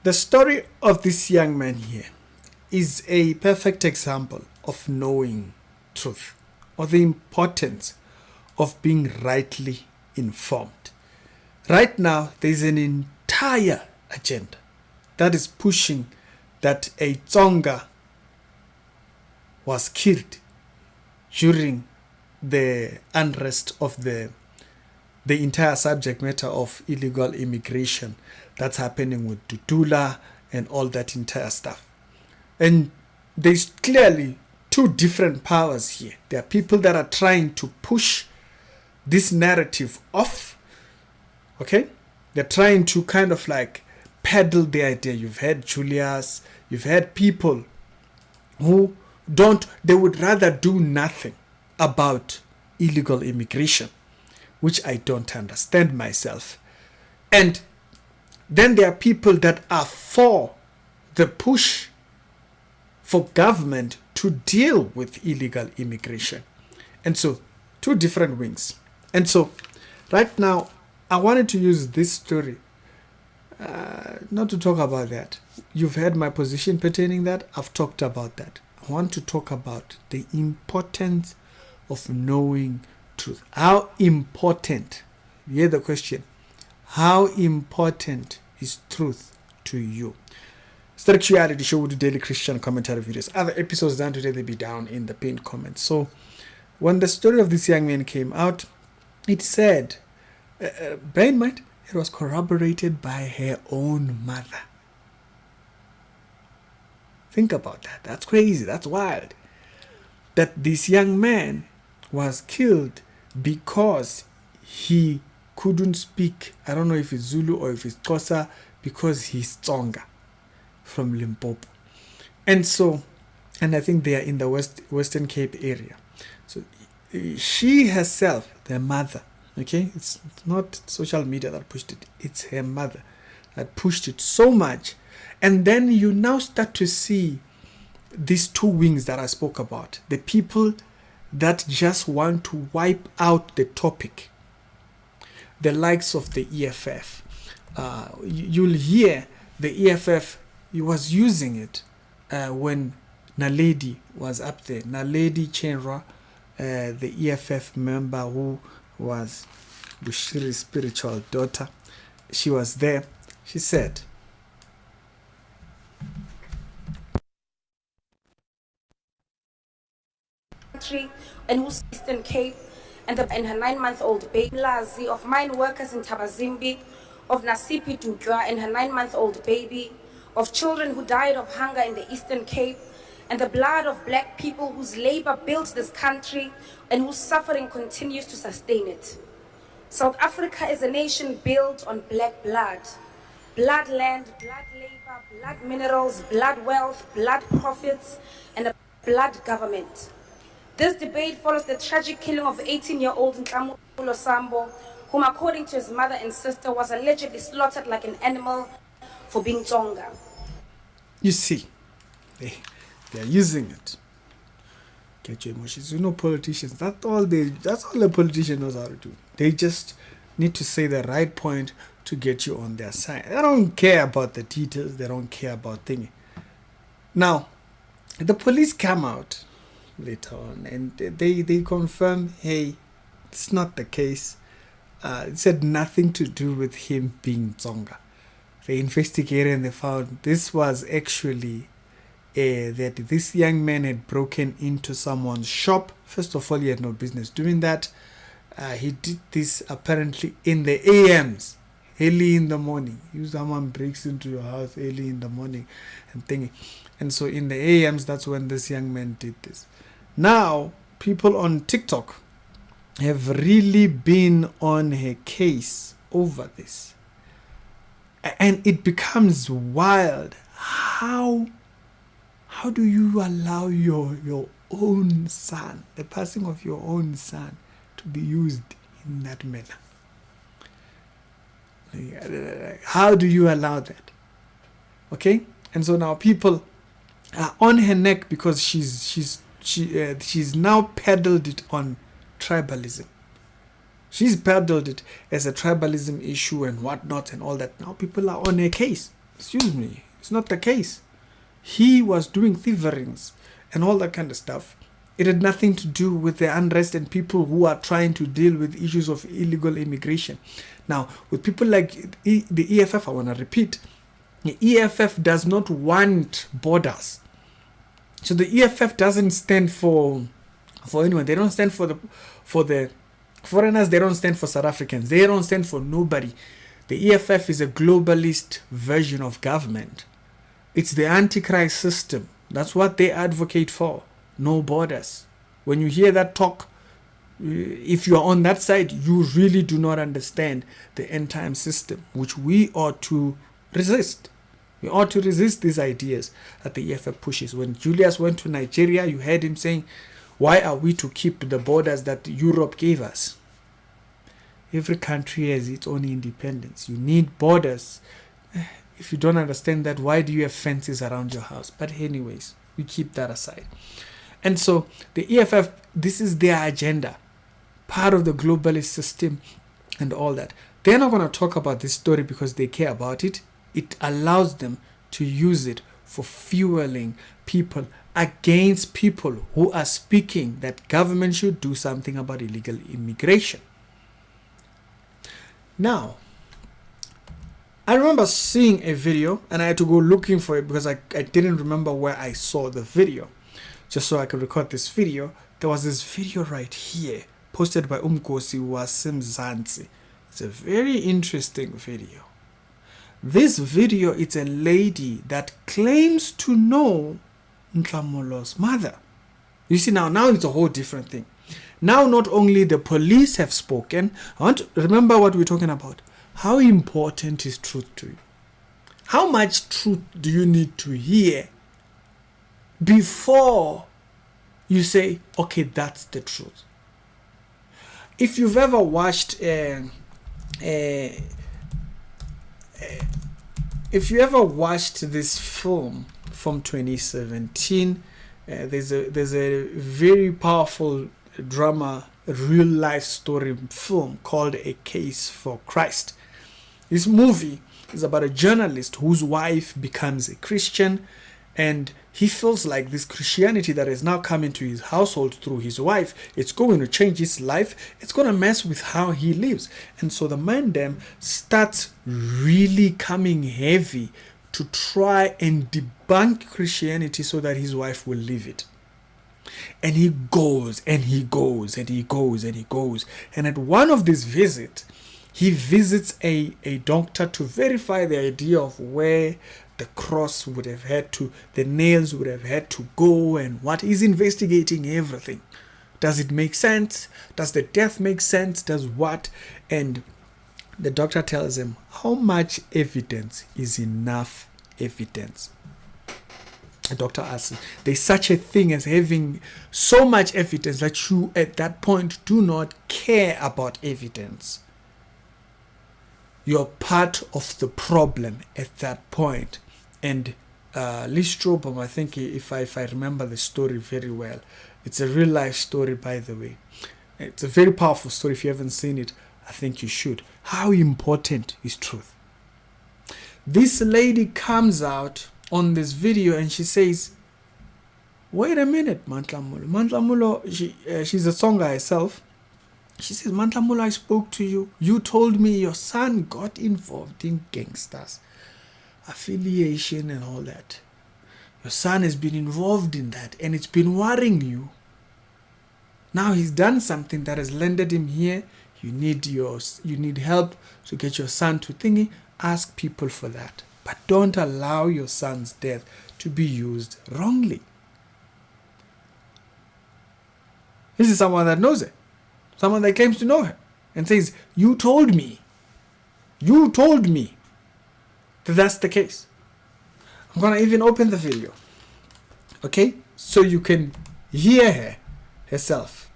The story of this young man here is a perfect example of knowing truth, or the importance of being rightly informed. Right now, there is an entire agenda that is pushing that a Tsonga was killed during the unrest of the entire subject matter of illegal immigration that's happening with Dudula and all that entire stuff. And there's clearly two different powers here. There are people that are trying to push this narrative off. Okay? They're trying to kind of like peddle the idea. You've had Julius, you've had people who they would rather do nothing about illegal immigration, which I don't understand myself. And then there are people that are for the push for government to deal with illegal immigration. And so, two different wings. And so, right now, I wanted to use this story not to talk about that. You've heard my position pertaining that. I've talked about that. I want to talk about the importance of knowing truth. How important, hear the question, how important is truth to you? Static Reality Show with daily Christian commentary videos. Other episodes done today, they'll be down in the pinned comments. So, when the story of this young man came out, it said, bear in mind, it was corroborated by her own mother. Think about that. That's crazy. That's wild. That this young man was killed because he couldn't speak. I don't know if it's Zulu or if it's Xhosa, because he's Tsonga from Limpopo. And so, and I think they are in the Western Cape area. So she herself, their mother, okay, it's not social media that pushed it, it's her mother that pushed it so much. And then you now start to see these two wings that I spoke about. The people that just want to wipe out the topic. The likes of the EFF. You'll hear the EFF, he was using it when Naledi was up there. Naledi Chenra, the EFF member who was Bushiri's spiritual daughter. She was there. She said, and who's Eastern Cape, and her 9-month-old baby, Lazi, of mine workers in Tabazimbi, of Nasipi Dugwa and her 9-month-old baby, of children who died of hunger in the Eastern Cape, and the blood of black people whose labor built this country and whose suffering continues to sustain it. South Africa is a nation built on black blood. Blood land, blood labor, blood minerals, blood wealth, blood profits, and a blood government. This debate follows the tragic killing of 18-year-old Nhlamulo Sambo, whom according to his mother and sister was allegedly slaughtered like an animal for being Tsonga. You see, they're using it. Get your emotions. You know, politicians, that's all the politician knows how to do. They just need to say the right point to get you on their side. They don't care about the details. They don't care about things. Now, the police come out later on and they confirm, hey, it's not the case. It had nothing to do with him being Tsonga. They investigated and they found this was actually that this young man had broken into someone's shop. First of all, he had no business doing that. He did this apparently in the AMs, early in the morning. Someone breaks into your house early in the morning and thinking. And so in the AMs, that's when this young man did this. Now, people on TikTok have really been on her case over this. And it becomes wild. How do you allow your own son, the passing of your own son, to be used in that manner? How do you allow that? Okay? And so now people are on her neck because she's now peddled it on tribalism. She's peddled it as a tribalism issue and whatnot and all that. Now people are on her case. Excuse me, it's not the case. He was doing thieverings and all that kind of stuff. It had nothing to do with the unrest and people who are trying to deal with issues of illegal immigration. Now, with people like the EFF, I want to repeat, the EFF does not want borders. So the EFF doesn't stand for anyone. They don't stand for the foreigners. They don't stand for South Africans. They don't stand for nobody. The EFF is a globalist version of government. It's the Antichrist system. That's what they advocate for. No borders. When you hear that talk, if you are on that side, you really do not understand the end time system, which we ought to resist. We ought to resist these ideas that the EFF pushes. When Julius went to Nigeria, you heard him saying, why are we to keep the borders that Europe gave us? Every country has its own independence. You need borders. If you don't understand that, why do you have fences around your house? But anyways, we keep that aside. And so the EFF, this is their agenda, part of the globalist system and all that. They're not going to talk about this story because they care about it. It allows them to use it for fueling people against people who are speaking that government should do something about illegal immigration. Now, I remember seeing a video and I had to go looking for it because I didn't remember where I saw the video. Just so I could record this video, there was this video right here posted by Umkosi Wasim Zanzi. It's a very interesting video. This video, it's a lady that claims to know Nhlamulo's mother. You see, now it's a whole different thing. Now not only the police have spoken, I want to remember what we're talking about. How important is truth to you? How much truth do you need to hear before you say, okay, that's the truth? If you've ever watched this film from 2017, there's a very powerful drama, real life story film called A Case for Christ. This movie is about a journalist whose wife becomes a Christian, and he feels like this Christianity that has now come into his household through his wife, it's going to change his life. It's going to mess with how he lives. And so the man then starts really coming heavy to try and debunk Christianity so that his wife will leave it. And he goes and he goes and he goes and he goes. And at one of these visits, he visits a doctor to verify the idea of where the cross would have had to, the nails would have had to go, and what is investigating everything. Does it make sense? Does the death make sense? Does what? And the doctor tells him, how much evidence is enough evidence? The doctor asks him, there's such a thing as having so much evidence that you at that point do not care about evidence. You're part of the problem at that point. And Lee Strobel, I think, if I remember the story very well, it's a real life story, by the way. It's a very powerful story. If you haven't seen it, I think you should. How important is truth? This lady comes out on this video and she says, wait a minute, Nhlamulo. Nhlamulo, she's a songer herself. She says, Nhlamulo, I spoke to you. You told me your son got involved in gangsters, affiliation and all that. Your son has been involved in that and it's been worrying you. Now he's done something that has landed him here. You need help to get your son to thingy. Ask people for that. But don't allow your son's death to be used wrongly. This is someone that knows her. Someone that claims to know her and says, you told me that that's the case. I'm going to even open the video. Okay? So you can hear her herself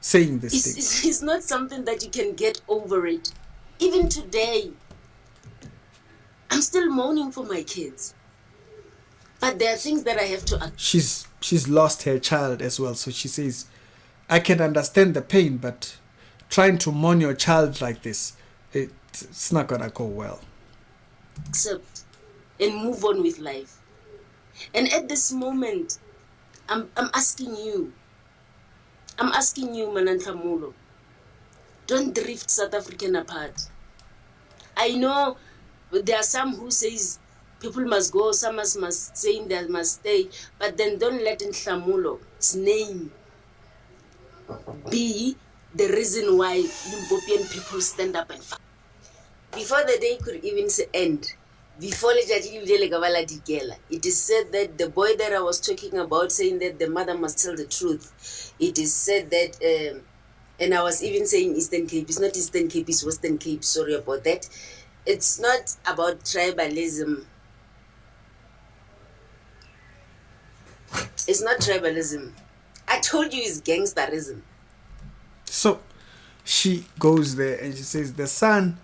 saying this thing. It's not something that you can get over it. Even today, I'm still mourning for my kids. But there are things that I have to... She's lost her child as well. So she says, I can understand the pain, but trying to mourn your child like this, it's not going to go well. Except and move on with life. And at this moment, I'm asking you, Nhlamulo, don't drift South African apart. I know there are some who says people must go, some must say they must stay, but then don't let Nhlamulo's name be the reason why Limpopian people stand up and fight. Before the day could even end, before it is said that the boy that I was talking about, saying that the mother must tell the truth, it is said that, and I was even saying Eastern Cape, it's not Eastern Cape, it's Western Cape, sorry about that. It's not about tribalism. It's not tribalism. I told you it's gangsterism. So she goes there and she says the son,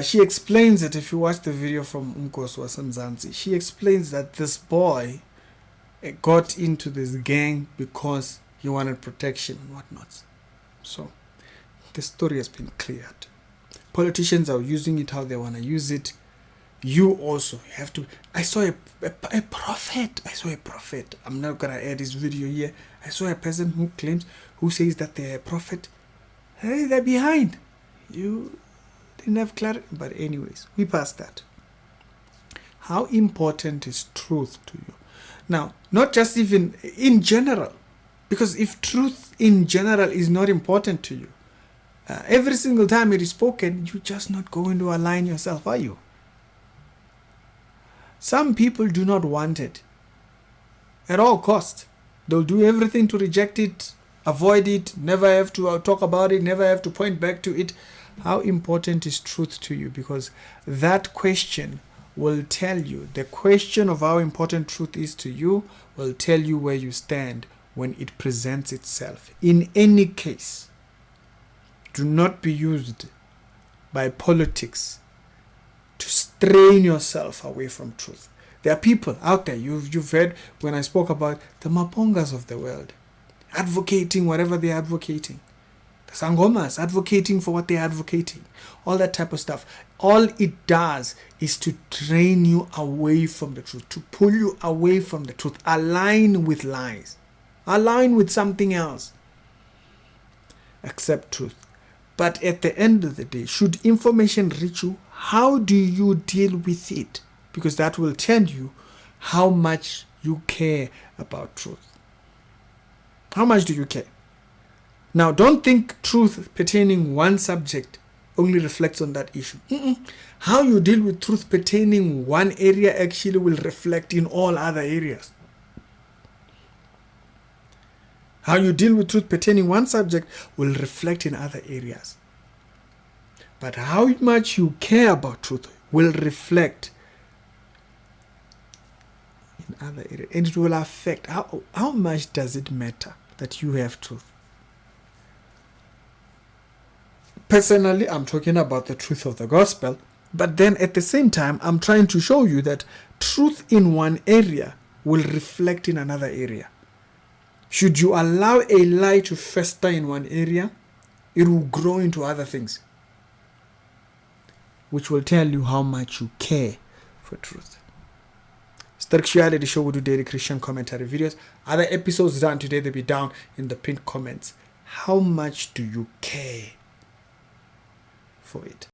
she explains it. If you watch the video from Umkos Wasamzansi, she explains that this boy got into this gang because he wanted protection and whatnot. So the story has been cleared. Politicians are using it how they want to use it. You also have to. I saw a prophet. I'm not gonna add this video here. I saw a person who says that they're a prophet. Hey, they're behind. You didn't have clarity. But anyways, we passed that. How important is truth to you? Now, not just even in general, because if truth in general is not important to you, every single time it is spoken, you're just not going to align yourself, are you? Some people do not want it at all cost. They'll do everything to reject it, avoid it, never have to talk about it, never have to point back to it. How important is truth to you? Because that question will tell you, the question of how important truth is to you will tell you where you stand when it presents itself. In any case, do not be used by politics to strain yourself away from truth. There are people out there, you've heard when I spoke about the Mapongas of the world, advocating whatever they're advocating. The Sangomas advocating for what they're advocating. All that type of stuff. All it does is to train you away from the truth, to pull you away from the truth. Align with lies. Align with something else. Accept truth. But at the end of the day, should information reach you, how do you deal with it? Because that will tell you how much you care about truth. How much do you care? Now, don't think truth pertaining one subject only reflects on that issue. How you deal with truth pertaining one area actually will reflect in all other areas. How you deal with truth pertaining one subject will reflect in other areas. But how much you care about truth will reflect in other areas. And it will affect how much does it matter that you have truth. Personally, I'm talking about the truth of the gospel, but then at the same time, I'm trying to show you that truth in one area will reflect in another area. Should you allow a lie to fester in one area, it will grow into other things, which will tell you how much you care for truth. Spirituality Show will do daily Christian commentary videos. Other episodes done today, they'll be down in the pinned comments. How much do you care for it?